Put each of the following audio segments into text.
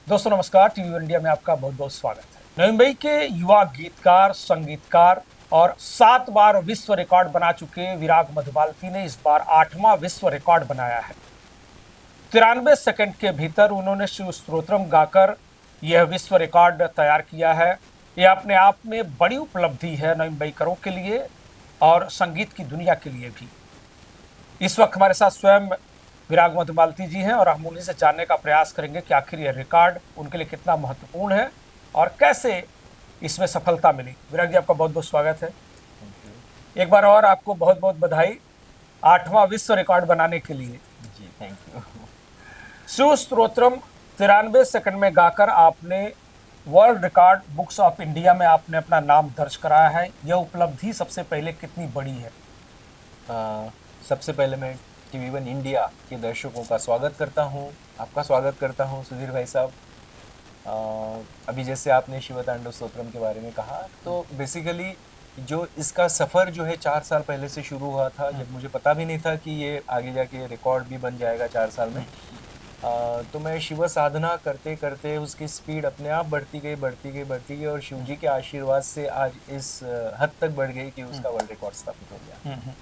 दोस्तों नमस्कार, TV India में आपका बहुत बहुत स्वागत है। मुंबई के युवा गीतकार, संगीतकार और 7 बार विश्व रिकॉर्ड बना चुके विराग मधुमालती ने इस बार 8वां विश्व रिकॉर्ड बनाया है। 93 सेकंड के भीतर उन्होंने शिव स्तोत्रम गाकर यह विश्व रिकॉर्ड तैयार किया है। यह अपने आप में बड़ी उपलब्धि है मुंबईकरों के लिए और संगीत की दुनिया के लिए भी। इस वक्त हमारे साथ स्वयं विराग मधुमालती जी हैं और हम उन्हीं से जानने का प्रयास करेंगे कि आखिर यह रिकॉर्ड उनके लिए कितना महत्वपूर्ण है और कैसे इसमें सफलता मिली। विराग जी, आपका बहुत बहुत स्वागत है। एक बार और आपको बहुत बहुत बधाई 8वां विश्व रिकॉर्ड बनाने के लिए। जी, thank you. Shiv Stotram 93 second में गाकर आपने world record books of India में आपने अपना नाम दर्ज कराया है। यह उपलब्धि सबसे पहले कितनी बड़ी है? सबसे पहले मैं टीवी वन इंडिया के दर्शकों का स्वागत करता हूँ, आपका स्वागत करता हूँ सुधीर भाई साहब। अभी जैसे आपने शिव तांडव स्तोत्रम के बारे में कहा, तो बेसिकली जो इसका सफ़र जो है 4 साल पहले से शुरू हुआ था, जब मुझे पता भी नहीं था कि ये आगे जाके रिकॉर्ड भी बन जाएगा 4 साल में। तो मैं शिव साधना करते करते उसकी स्पीड अपने आप बढ़ती गई और शिव जी के आशीर्वाद से आज इस हद तक बढ़ गई कि उसका वर्ल्ड रिकॉर्ड स्थापित हो गया।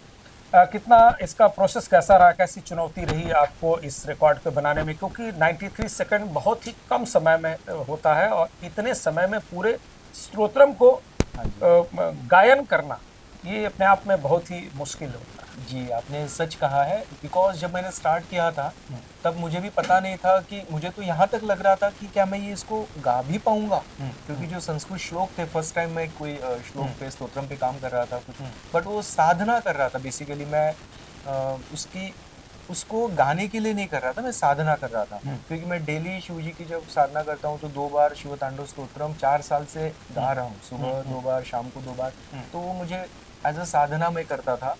कितना इसका प्रोसेस कैसा रहा, कैसी चुनौती रही आपको इस रिकॉर्ड पे बनाने में? क्योंकि 93 सेकंड बहुत ही कम समय में होता है और इतने समय में पूरे स्तोत्रम को गायन करना ये अपने आप में बहुत ही मुश्किल होता है। जी, आपने सच कहा है। बिकॉज जब मैंने स्टार्ट किया था तब मुझे भी पता नहीं था कि मुझे तो यहाँ तक लग रहा था कि क्या मैं ये इसको गा भी पाऊंगा, क्योंकि जो संस्कृत श्लोक थे, फर्स्ट टाइम मैं कोई श्लोक पे स्तोत्रम पे काम कर रहा था कुछ, बट वो साधना कर रहा था। बेसिकली मैं उसको गाने के लिए नहीं कर रहा था, मैं साधना कर रहा था। क्योंकि मैं डेली शिव जी की जब साधना करता हूँ तो 2 बार शिव तांडव स्तोत्रम 4 साल से गा रहा हूँ, सुबह 2 बार, शाम को 2 बार। तो वो मुझे एज अ साधना में करता था,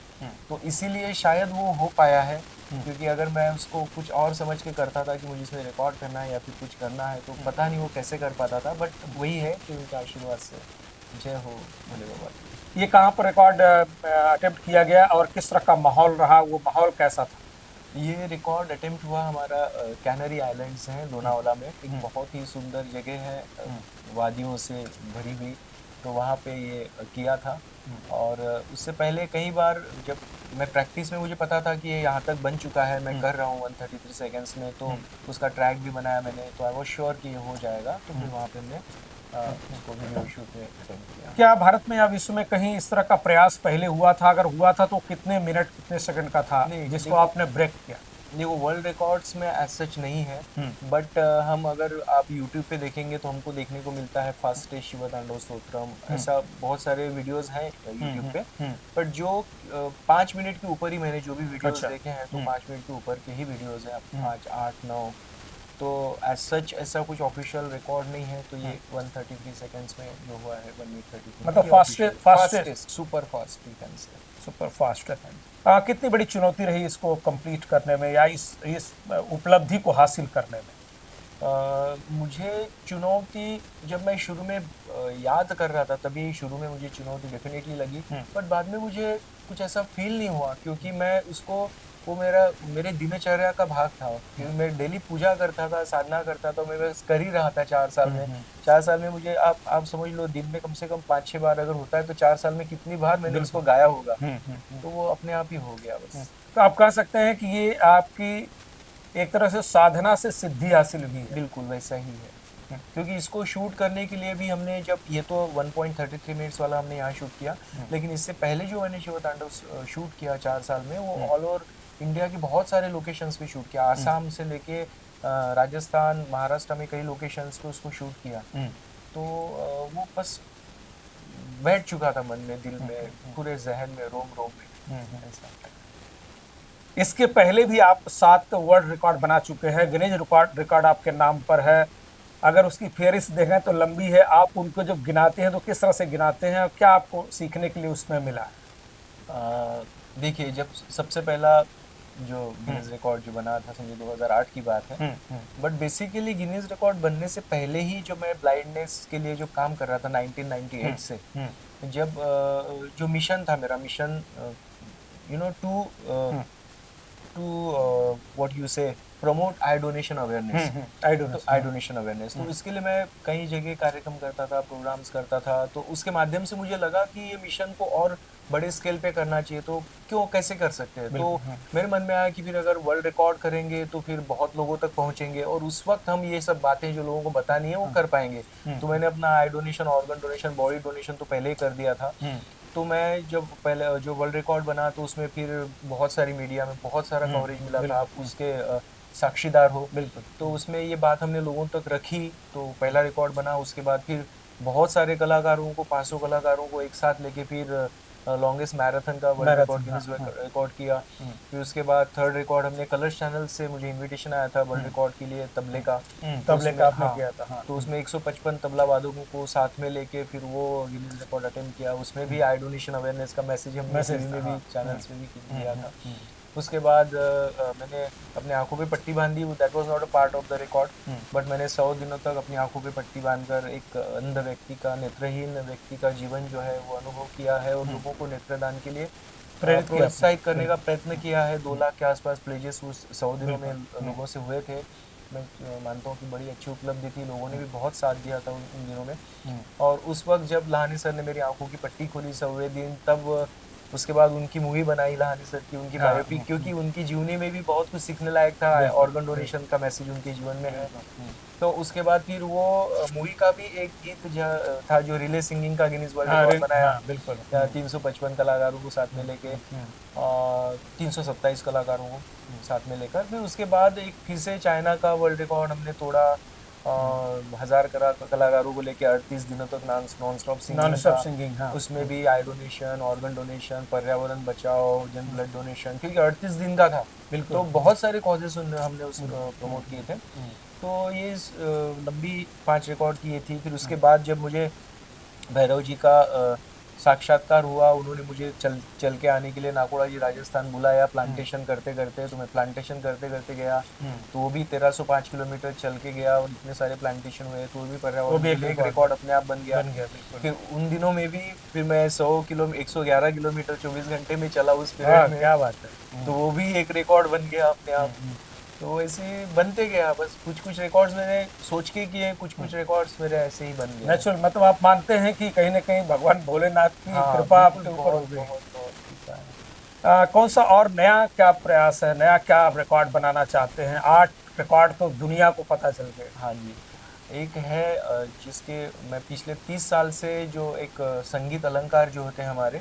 तो इसीलिए शायद वो हो पाया है। क्योंकि अगर मैं उसको कुछ और समझ के करता था कि मुझे इसमें रिकॉर्ड करना है या फिर कुछ करना है, तो पता नहीं वो कैसे कर पाता था। बट वही है कि उनके आशीर्वाद से जय हो भोले बाबा की। ये कहाँ पर रिकॉर्ड अटेम्प्ट किया गया और किस तरह का माहौल रहा, वो माहौल कैसा था? ये रिकॉर्ड अटेम्प्ट हुआ हमारा कैनरी आइलैंड्स हैं, लोनावाला में। एक बहुत ही सुंदर जगह है, वादियों से भरी हुई, तो वहाँ पे ये किया था। और उससे पहले कई बार जब मैं प्रैक्टिस में, मुझे पता था कि ये यहाँ तक बन चुका है, मैं कर रहा हूँ 133 सेकेंड्स में, तो उसका ट्रैक भी बनाया मैंने, तो आई वॉज श्योर कि ये हो जाएगा। तो फिर वहाँ पे हमने उसको वीडियो शूट में अटेम्प्ट किया। क्या भारत में या विश्व में कहीं इस तरह का प्रयास पहले हुआ था? अगर हुआ था तो कितने मिनट, कितने सेकंड का था जिसको आपने ब्रेक किया? नहीं, वो वर्ल्ड रिकॉर्ड्स में एज सच नहीं है, बट हम अगर आप यूट्यूब पे देखेंगे तो हमको देखने को मिलता है फास्टेस्ट शिव तांडव स्तोत्रम, ऐसा बहुत सारे वीडियोस हैं यूट्यूब पे। बट जो 5 मिनट के ऊपर ही मैंने जो भी वीडियोस देखे हैं, तो 5 मिनट के ऊपर के ही वीडियोस हैं, 5, 8, 9। तो एज सच ऐसा कुछ ऑफिशियल रिकॉर्ड नहीं है। तो ये 133 सेकंड्स में जो हुआ है, 1 मिनट 33, मतलब fastest, super fast we can say, super fast है। कितनी बड़ी चुनौती रही इसको कंप्लीट करने में या इस उपलब्धि को हासिल करने में? मुझे चुनौती, जब मैं शुरू में याद कर रहा था, तभी शुरू में मुझे चुनौती डेफिनेटली लगी, बट बाद में मुझे कुछ ऐसा फील नहीं हुआ, क्योंकि मैं उसको, वो मेरे दिनचर्या का भाग था। क्योंकि मैं डेली पूजा करता था, साधना करता था, मैं बस कर ही रहा था 4 साल में। 4 साल में मुझे, आप समझ लो, दिन में कम से कम 5-6 बार अगर होता है, तो 4 साल में कितनी बार मैंने उसको गाया होगा। तो वो अपने आप ही हो गया बस। तो आप कह सकते हैं कि ये आपकी एक तरह से साधना से सिद्धि हासिल हुई है। बिल्कुल वैसा ही है, क्योंकि इसको शूट करने के लिए भी हमने, जब ये तो 1.33 मिनट्स वाला हमने यहाँ शूट किया, लेकिन इससे पहले जो मैंने शिव तांडव शूट किया 4 साल में, वो ऑल ओवर इंडिया के बहुत सारे लोकेशंस पे शूट किया। आसाम से लेके राजस्थान, महाराष्ट्र में कई लोकेशंस पे उसको शूट किया। तो वो बस बैठ चुका था मन में, दिल में, पूरे जहन में, रोम रोम में ऐसा। इसके पहले भी आप 7 वर्ल्ड रिकॉर्ड बना चुके हैं, गिनीज रिकॉर्ड रिकॉर्ड आपके नाम पर है। अगर उसकी फेहरिस्त देखें तो लंबी है। आप उनको जब गिनाते हैं तो किस तरह से गिनाते हैं और क्या आपको सीखने के लिए उसमें मिला है? देखिए, जब सबसे पहला जो गिनीज रिकॉर्ड जो बना था, समझिए 2008 की बात है। बट बेसिकली गिनीज रिकॉर्ड बनने से पहले ही जो मैं ब्लाइंडनेस के लिए जो काम कर रहा था 1998 से, जब जो मिशन था मेरा, mission you know to what you say promote eye donation awareness, eye donation awareness, तो इसके लिए मैं कई जगह कार्यक्रम करता था, प्रोग्राम्स करता था। तो उसके माध्यम से मुझे लगा कि ये मिशन को और बड़े स्केल पे करना चाहिए, तो क्यों, कैसे कर सकते हैं। तो मेरे मन में आया कि फिर अगर वर्ल्ड रिकॉर्ड करेंगे तो फिर बहुत लोगों तक पहुंचेंगे और उस वक्त हम ये सब बातें जो लोगों को बतानी है वो कर पाएंगे। तो मैंने अपना आई donation, organ donation, body donation तो पहले ही कर दिया था। तो मैं जब पहले जो वर्ल्ड रिकॉर्ड बना तो उसमें फिर बहुत सारी मीडिया में बहुत सारा कवरेज मिला था, आप उसके साक्षीदार हो। बिल्कुल। तो उसमें ये बात हमने लोगों तक रखी, तो पहला रिकॉर्ड बना। उसके बाद फिर बहुत सारे कलाकारों को, 500 कलाकारों को एक साथ लेके फिर लॉन्गेस्ट मैराथन का वर्ल्ड रिकॉर्ड गिनीज रिकॉर्ड किया। फिर उसके बाद थर्ड रिकॉर्ड हमने कलर्स चैनल से, मुझे इनविटेशन आया था वर्ल्ड रिकॉर्ड के लिए तबले का। तबले का आपने किया था। तो उसमें 155 तबला वादकों को साथ में लेके फिर वो गिनीज रिकॉर्ड अटेम्प्ट किया। उसमें भी आई डोनेशन अवेयरनेस का मैसेज हमने टीवी में भी, चैनल्स में भी दिया था। उसके बाद मैंने अपने आंखों पे पट्टी बांधी। That was not a part of the record, but मैंने 100 दिनों तक अपनी आंखों पे पट्टी बांधकर एक अंध व्यक्ति का, नेत्रहीन व्यक्ति का जीवन जो है वो अनुभव किया है और लोगों को नेत्रदान के लिए प्रोत्साहित करने का प्रयत्न किया है। 2 लाख के आसपास प्लेजेस उस 100 दिनों में लोगों से हुए थे। मैं मानता हूँ कि बड़ी अच्छी उपलब्धि थी, लोगों ने भी बहुत साथ दिया था उन दिनों में। और उस वक्त जब लाहनी सर ने मेरी आंखों की पट्टी खोली 100वें दिन, तब उसके बाद उनकी मूवी बनाई लाहनी सर की, उनकी बायोपिक, क्योंकि उनकी जीवनी में भी बहुत कुछ सीखने लायक था, ऑर्गन डोनेशन का मैसेज उनके जीवन में है। तो उसके बाद फिर वो मूवी का भी एक गीत था जो रिले सिंगिंग का गिनीज वर्ल्ड रिकॉर्ड बनाया। बिल्कुल। 355 कलाकारों को साथ में लेके, 327 कलाकारों को साथ में लेकर। फिर उसके बाद एक फिर से चाइना का वर्ल्ड रिकॉर्ड हमने तोड़ा, 1000 कलाकारों को लेके 38 दिनों तक नॉन स्टॉप सिंगिंग। उसमें भी आई डोनेशन, ऑर्गन डोनेशन, पर्यावरण बचाओ, जन ब्लड डोनेशन, क्योंकि 38 दिन का था। तो बहुत सारे कॉजेस हमने उस प्रमोट किए थे। तो ये लंबी 5 रिकॉर्ड किए थी। फिर उसके बाद जब मुझे भैरव जी का साक्षात्कार हुआ, उन्होंने मुझे चल के आने के लिए नाकोड़ा जी राजस्थान बुलाया प्लांटेशन करते करते। तो मैं प्लांटेशन करते करते गया, तो वो भी 1305 किलोमीटर चल के गया और इतने सारे प्लांटेशन हुए, तो वो भी पर्यावरण के लिए एक रिकॉर्ड अपने आप बन गया। फिर उन दिनों में भी फिर मैं 111 किलोमीटर 24 घंटे में चला उस पीरियड में। क्या बात है। तो वो भी एक रिकॉर्ड बन गया अपने आप। तो ऐसे बनते गया, बस कुछ कुछ रिकॉर्ड्स मैंने सोच के किए, कुछ कुछ रिकॉर्ड्स मेरे ऐसे ही बन गए। नेचुरल, मतलब आप मानते हैं कि कहीं ना कहीं भगवान भोलेनाथ की कृपा आपके ऊपर हो गई। कौन सा और नया क्या प्रयास है, नया क्या आप रिकॉर्ड बनाना चाहते हैं? 8 रिकॉर्ड तो दुनिया को पता चल गए। हाँ जी, एक है जिसके मैं पिछले 30 साल से जो एक संगीत अलंकार जो होते हैं हमारे,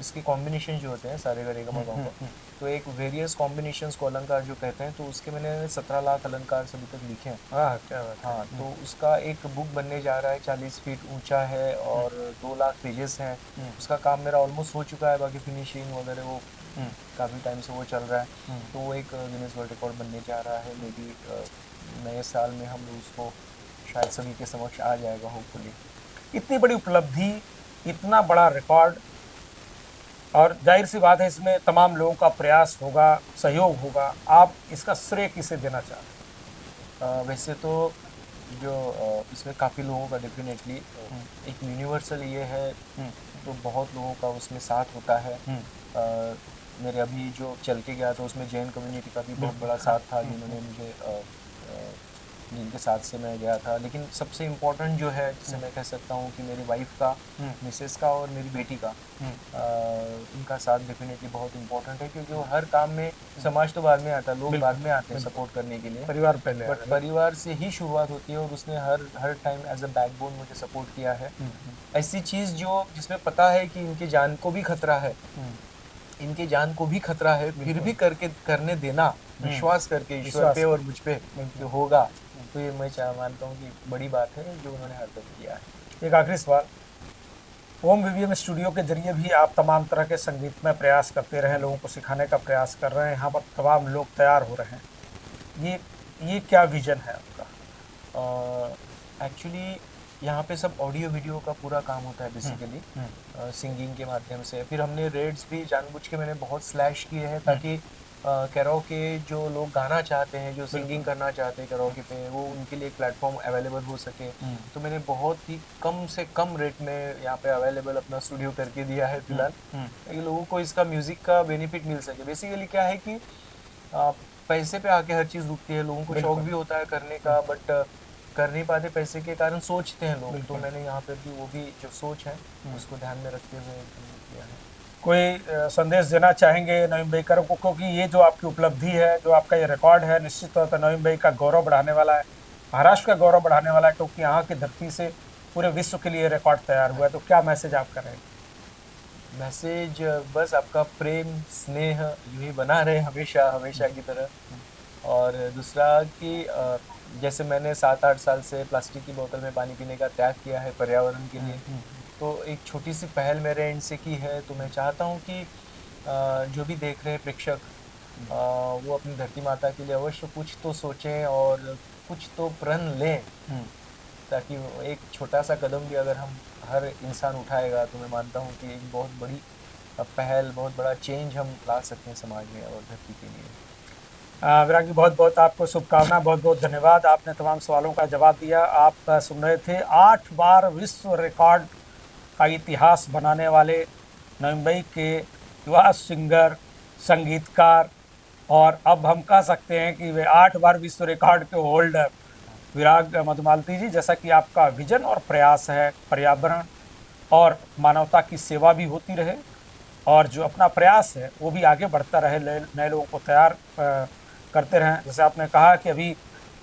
इसके कॉम्बिनेशन जो होते हैं सारे गा रे गा मा पा पा, तो एक वेरियस कॉम्बिनेशंस को अलंकार जो कहते हैं, तो उसके मैंने 17 लाख अलंकार अभी तक लिखे हैं। क्या बात है। हाँ, तो उसका एक बुक बनने जा रहा है, 40 फीट ऊंचा है और 2 लाख पेजेस हैं। उसका काम मेरा ऑलमोस्ट हो चुका है, बाकी फिनिशिंग वगैरह वो काफ़ी टाइम से वो चल रहा है। तो वो एक गिनीज वर्ल्ड रिकॉर्ड बनने जा रहा है। मे बी नए साल में हम लोग उसको शायद सभी के समक्ष आ जाएगा, होपफुली। इतनी बड़ी उपलब्धि, इतना बड़ा रिकॉर्ड, और जाहिर सी बात है इसमें तमाम लोगों का प्रयास होगा, सहयोग होगा। आप इसका श्रेय किसे देना चाहते हैं? वैसे तो जो इसमें काफ़ी लोगों का डेफिनेटली एक यूनिवर्सल ये है, तो बहुत लोगों का उसमें साथ होता है। मेरे अभी जो चल के गया था उसमें जैन कम्युनिटी का भी बहुत बड़ा साथ था, जिन्होंने मुझे जिनके साथ से मैं गया था। लेकिन सबसे इम्पोर्टेंट जो है, जिसे मैं कह सकता हूँ कि मेरी वाइफ का, मिसेस का और मेरी बेटी का, उनका साथ डेफिनेटली बहुत इम्पोर्टेंट है, क्योंकि वो हर काम में, समाज तो बाद में आता है, लोग बाद में आते हैं सपोर्ट करने के लिए, परिवार पहले, बट परिवार से ही शुरुआत होती है। और उसने हर टाइम एज अ बैकबोन मुझे सपोर्ट किया है। ऐसी चीज़ जो जिसमें पता है कि इनकी जान को भी खतरा है, इनकी जान को भी खतरा है, फिर भी करने देना, विश्वास करके ईश्वर पे और मुझ पे जो होगा, तो ये मैं मानता हूँ कि बड़ी बात है जो उन्होंने हर तक किया है। एक आखिरी सवाल, ओम वीवीएम स्टूडियो के जरिए भी आप तमाम तरह के संगीत में प्रयास करते रहे, लोगों को सिखाने का प्रयास कर रहे हैं, यहाँ पर तमाम लोग तैयार हो रहे हैं। ये क्या विजन है आपका? एक्चुअली यहाँ पे सब ऑडियो वीडियो का पूरा काम होता है बेसिकली, सिंगिंग के माध्यम से। फिर हमने रेट्स भी जानबूझ के मैंने बहुत स्लैश किए हैं ताकि कैरोके जो लोग गाना चाहते हैं, जो सिंगिंग करना चाहते हैं कैरोके पे, वो उनके लिए एक प्लेटफॉर्म अवेलेबल हो सके। तो मैंने बहुत ही कम से कम रेट में यहाँ पे अवेलेबल अपना स्टूडियो करके दिया है फिलहाल, ताकि लोगों को इसका म्यूज़िक का बेनिफिट मिल सके। बेसिकली क्या है कि पैसे पे आके हर चीज़ रुकती है। लोगों को शौक भी होता है करने का, बट कर नहीं पाते पैसे के कारण, सोचते हैं लोग। तो मैंने यहाँ पे भी वो भी जो सोच है उसको ध्यान में रखते हुए किया है। कोई संदेश देना चाहेंगे नवीन भाई को? क्योंकि ये जो आपकी उपलब्धि है, जो आपका ये रिकॉर्ड है, निश्चित तौर पर नवीन भाई का गौरव बढ़ाने वाला है, महाराष्ट्र का गौरव बढ़ाने वाला है, क्योंकि यहाँ की धरती से पूरे विश्व के लिए रिकॉर्ड तैयार हुआ है। तो क्या मैसेज आप करेंगे? मैसेज बस आपका प्रेम स्नेह यूँ ही बना रहे हमेशा हमेशा की तरह। और दूसरा कि जैसे मैंने 7-8 साल से प्लास्टिक की बोतल में पानी पीने का त्याग किया है पर्यावरण के लिए, तो एक छोटी सी पहल मेरे एंड से की है। तो मैं चाहता हूँ कि जो भी देख रहे हैं प्रेक्षक, वो अपनी धरती माता के लिए अवश्य कुछ तो सोचें और कुछ तो प्रण लें, ताकि एक छोटा सा कदम भी अगर हम हर इंसान उठाएगा तो मैं मानता हूँ कि एक बहुत बड़ी पहल, बहुत बड़ा चेंज हम ला सकते हैं समाज में और धरती के लिए। विराग जी, बहुत बहुत आपको शुभकामना, बहुत बहुत धन्यवाद। आपने तमाम सवालों का जवाब दिया। आप सुन रहे थे 8 बार विश्व रिकॉर्ड का इतिहास बनाने वाले नवीन भाई के युवा सिंगर, संगीतकार, और अब हम कह सकते हैं कि वे 8 बार विश्व रिकॉर्ड के होल्डर विराग मधुमालती जी। जैसा कि आपका विजन और प्रयास है, पर्यावरण और मानवता की सेवा भी होती रहे, और जो अपना प्रयास है वो भी आगे बढ़ता रहे, नए लोगों को तैयार करते रहें। जैसे आपने कहा कि अभी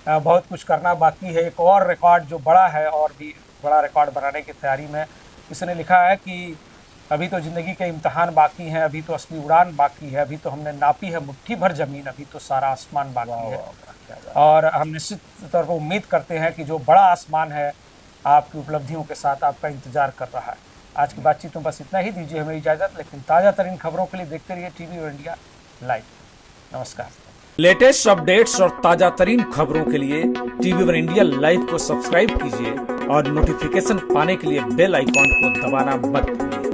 बहुत कुछ करना बाकी है, एक और रिकॉर्ड जो बड़ा है, और भी बड़ा रिकॉर्ड बनाने की तैयारी में। इसने लिखा है कि अभी तो ज़िंदगी के इम्तहान बाकी हैं, अभी तो असली उड़ान बाकी है, अभी तो हमने नापी है मुट्ठी भर ज़मीन, अभी तो सारा आसमान बाकी है। और हम निश्चित तौर पर उम्मीद करते हैं कि जो बड़ा आसमान है आपकी उपलब्धियों के साथ आपका इंतजार कर रहा है। आज की बातचीत में बस इतना ही। दीजिए हमें इजाज़त, लेकिन ताज़ा तरीन खबरों के लिए देखते रहिए टीवी इंडिया लाइव। नमस्कार। लेटेस्ट अपडेट्स और ताज़ा तरीन खबरों के लिए टीवी इंडिया लाइव को सब्सक्राइब कीजिए और नोटिफिकेशन पाने के लिए बेल आइकॉन को दबाना मत भूलिए।